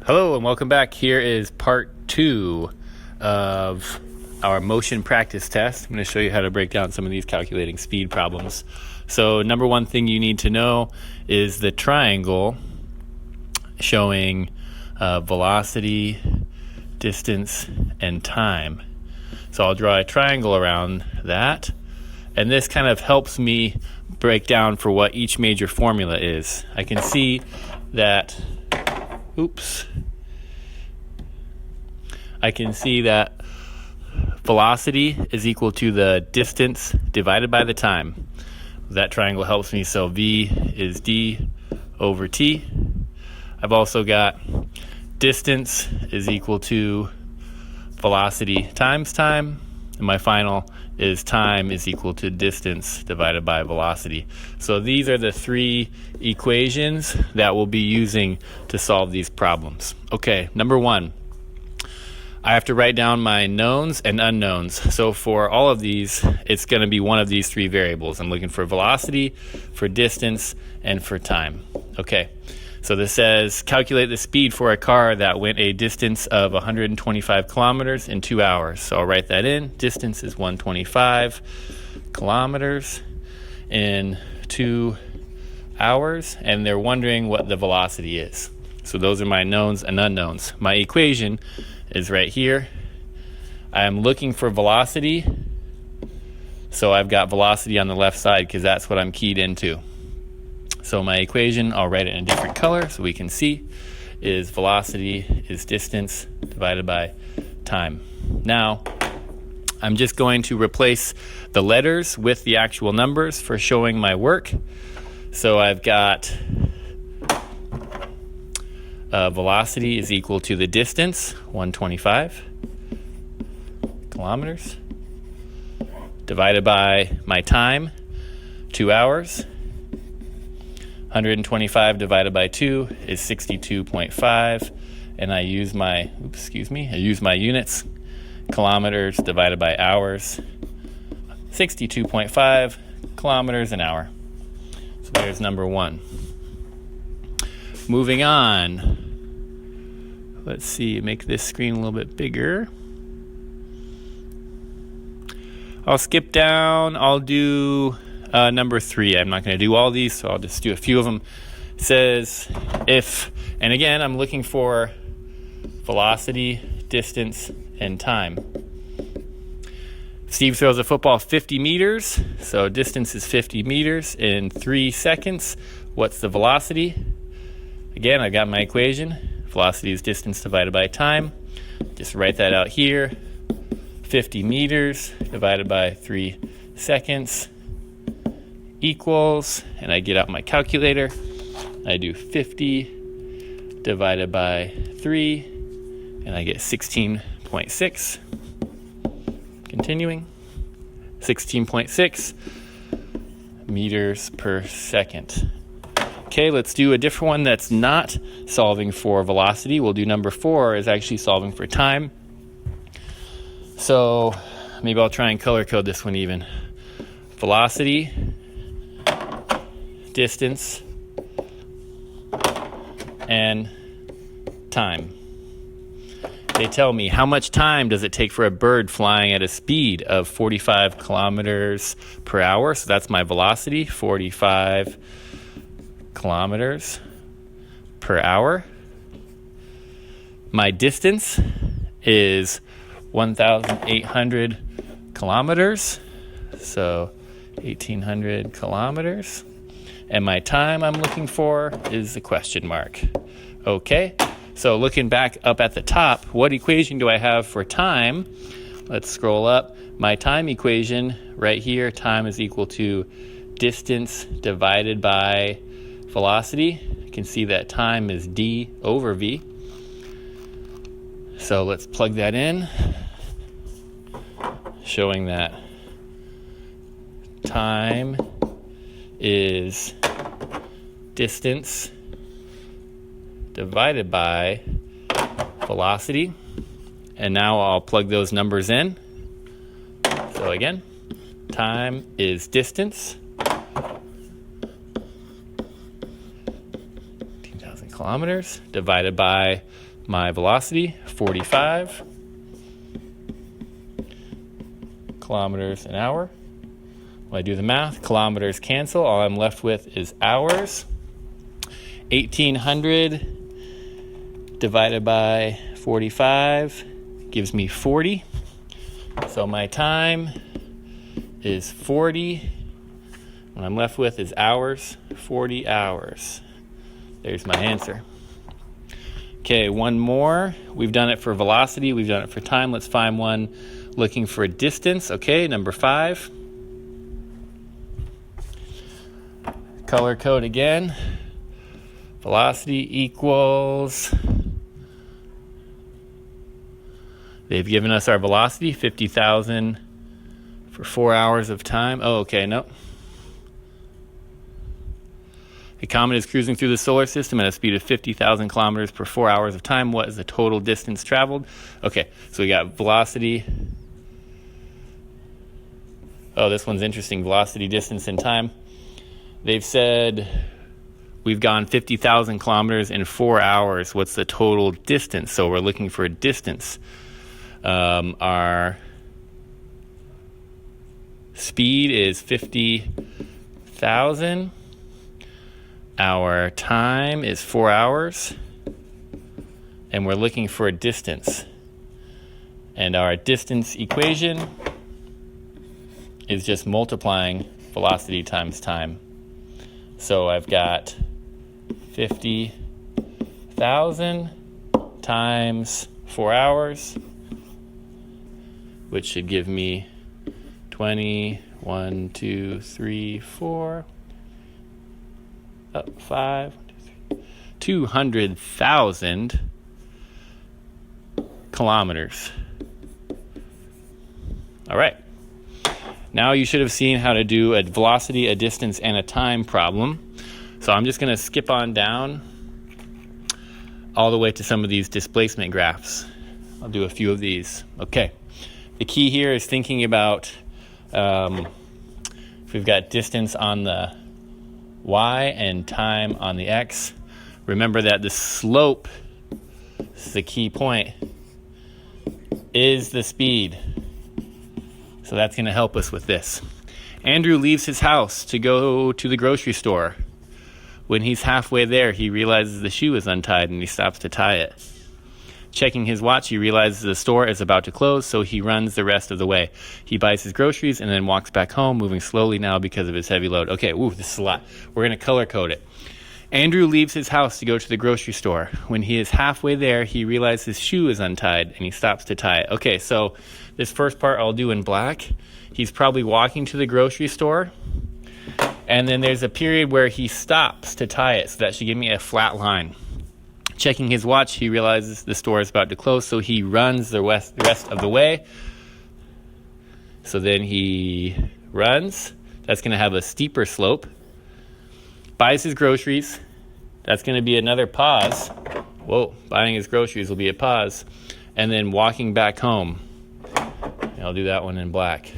Hello and welcome back. Here is part 2 of our motion practice test. I'm going to show you how to break down some of these calculating speed problems. So number one thing you need to know is the triangle showing velocity, distance, and time. So I'll draw a triangle around that, and this kind of helps me break down for what each major formula is. I can see that I can see that velocity is equal to the distance divided by the time. That triangle helps me, so V is D over T. I've also got distance is equal to velocity times time, and my final is time is equal to distance divided by velocity. So these are the three equations that we'll be using to solve these problems. Okay, number one, I have to write down my knowns and unknowns. So for all of these, it's going to be one of these three variables. I'm looking for velocity, for distance, and for time. Okay, so this says calculate the speed for a car that went a distance of 125 kilometers in 2 hours. So I'll write that in. Distance is 125 kilometers in 2 hours, and they're wondering what the velocity is. So those are my knowns and unknowns. My equation is right here. I'm looking for velocity, so I've got velocity on the left side because that's what I'm keyed into. So my equation, I'll write it in a different color so we can see, is velocity is distance divided by time. Now, I'm just going to replace the letters with the actual numbers for showing my work. So I've got velocity is equal to the distance, 125 kilometers, divided by my time, 2 hours. 125 divided by 2 is 62.5, and I use my units, kilometers divided by hours, 62.5 kilometers an hour. So there's number one. Moving on, let's see, make this screen a little bit bigger. I'll skip down, I'll do number 3. I'm not going to do all these, so I'll just do a few of them. It says if, and again, I'm looking for velocity, distance, and time. Steve throws a football 50 meters, so distance is 50 meters in 3 seconds. What's the velocity? Again, I got my equation. Velocity is distance divided by time. Just write that out here. 50 meters divided by 3 seconds equals, and I get out my calculator. I do 50 divided by 3, and I get 16.6. Continuing. 16.6 meters per second. Okay, let's do a different one that's not solving for velocity. We'll do number 4 is actually solving for time. So maybe I'll try and color code this one even. Velocity, distance, and time. They tell me how much time does it take for a bird flying at a speed of 45 kilometers per hour. So that's my velocity, 45 kilometers per hour. My distance is 1,800 kilometers, so 1,800 kilometers. And my time I'm looking for is the question mark. Okay, so looking back up at the top, what equation do I have for time? Let's scroll up. My time equation right here, time is equal to distance divided by velocity. You can see that time is D over V. So let's plug that in, showing that time is distance divided by velocity. And now I'll plug those numbers in. So again, time is distance, 10,000 kilometers, divided by my velocity, 45 kilometers an hour. When I do the math, kilometers cancel. All I'm left with is hours. 1,800 divided by 45 gives me 40. So my time is 40. What I'm left with is hours, 40 hours. There's my answer. Okay, one more. We've done it for velocity. We've done it for time. Let's find one looking for a distance. Okay, number 5. Color code again. Velocity equals, they've given us our velocity, 50,000 for 4 hours of time. Oh, okay, nope. A comet is cruising through the solar system at a speed of 50,000 kilometers per 4 hours of time. What is the total distance traveled? Okay, so we got velocity. Oh, this one's interesting. Velocity, distance, and time. They've said we've gone 50,000 kilometers in 4 hours. What's the total distance? So we're looking for a distance. Our speed is 50,000. Our time is 4 hours. And we're looking for a distance. And our distance equation is just multiplying velocity times time. So I've got 50,000 times 4 hours, which should give me 1, 2, 3, 4, 5, 200,000 kilometers. All right. Now you should have seen how to do a velocity, a distance, and a time problem. So I'm just going to skip on down all the way to some of these displacement graphs. I'll do a few of these. Okay. The key here is thinking about if we've got distance on the y and time on the x. Remember that the slope, this is the key point, is the speed. So that's going to help us with this. Andrew leaves his house to go to the grocery store. When he's halfway there, he realizes the shoe is untied and he stops to tie it. Checking his watch, he realizes the store is about to close, so he runs the rest of the way. He buys his groceries and then walks back home, moving slowly now because of his heavy load. Okay, this is a lot. We're going to color code it. Andrew leaves his house to go to the grocery store. When he is halfway there, he realizes his shoe is untied and he stops to tie it. Okay, so this first part I'll do in black. He's probably walking to the grocery store, and then there's a period where he stops to tie it, so that should give me a flat line. Checking his watch, he realizes the store is about to close, so he runs the rest of the way. So then he runs. That's going to have a steeper slope. Buys his groceries. That's going to be another pause. Buying his groceries will be a pause. And then walking back home. And I'll do that one in black.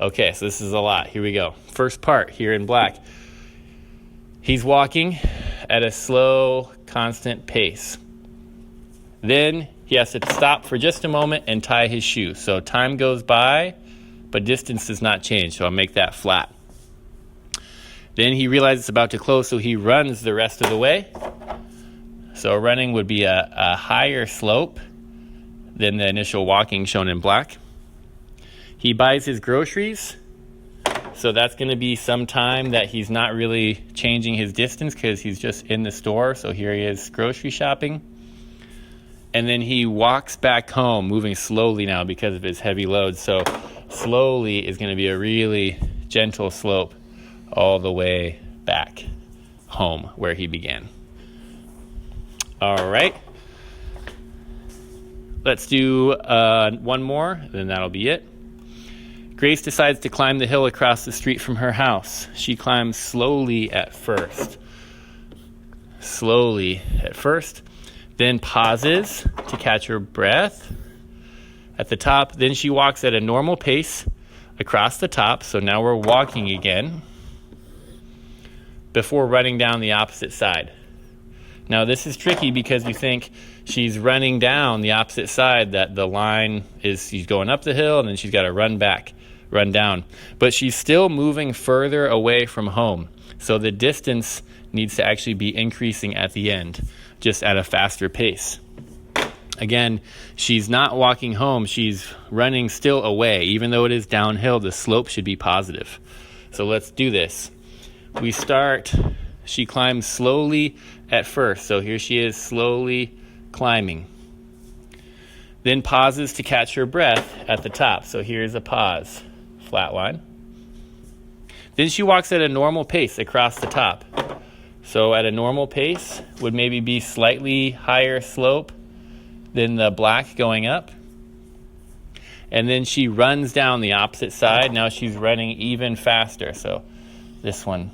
Okay, so this is a lot. Here we go. First part here in black. He's walking at a slow, constant pace. Then he has to stop for just a moment and tie his shoe. So time goes by, but distance does not change. So I'll make that flat. Then he realizes it's about to close, so he runs the rest of the way. So running would be a higher slope than the initial walking shown in black. He buys his groceries. So that's going to be some time that he's not really changing his distance because he's just in the store. So here he is grocery shopping. And then he walks back home, moving slowly now because of his heavy load. So slowly is going to be a really gentle slope all the way back home where he began. All right. Let's do one more, then that'll be it. Grace decides to climb the hill across the street from her house. She climbs slowly at first. Then pauses to catch her breath at the top. Then she walks at a normal pace across the top. So now we're walking again before running down the opposite side. Now this is tricky because you think she's running down the opposite side, that the line is she's going up the hill and then she's got to run back, run down. But she's still moving further away from home. So the distance needs to actually be increasing at the end, just at a faster pace. Again, she's not walking home, she's running still away. Even though it is downhill, the slope should be positive. So let's do this. We start, she climbs slowly at first. So here she is slowly climbing. Then pauses to catch her breath at the top. So here's a pause, flat line. Then she walks at a normal pace across the top. So at a normal pace would maybe be slightly higher slope than the black going up. And then she runs down the opposite side. Now she's running even faster. So this one,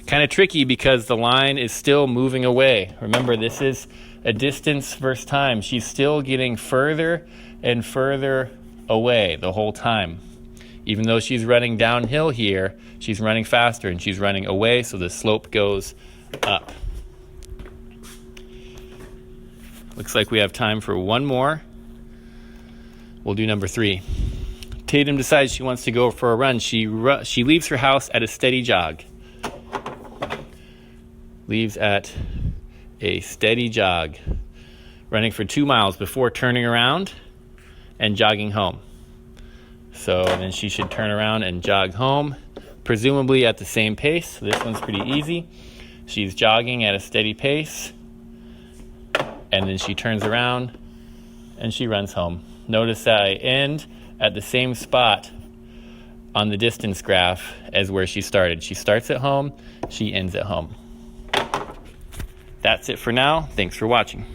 kind of tricky because the line is still moving away. Remember, this is a distance versus time. She's still getting further and further away the whole time. Even though she's running downhill here, she's running faster and she's running away, so the slope goes up. Looks like we have time for one more. We'll do number 3. Tatum decides she wants to go for a run. She leaves her house at a steady jog. Leaves at a steady jog, running for 2 miles before turning around and jogging home. So then she should turn around and jog home, presumably at the same pace. This one's pretty easy. She's jogging at a steady pace, and then she turns around and she runs home. Notice that I end at the same spot on the distance graph as where she started. She starts at home, she ends at home. That's it for now. Thanks for watching.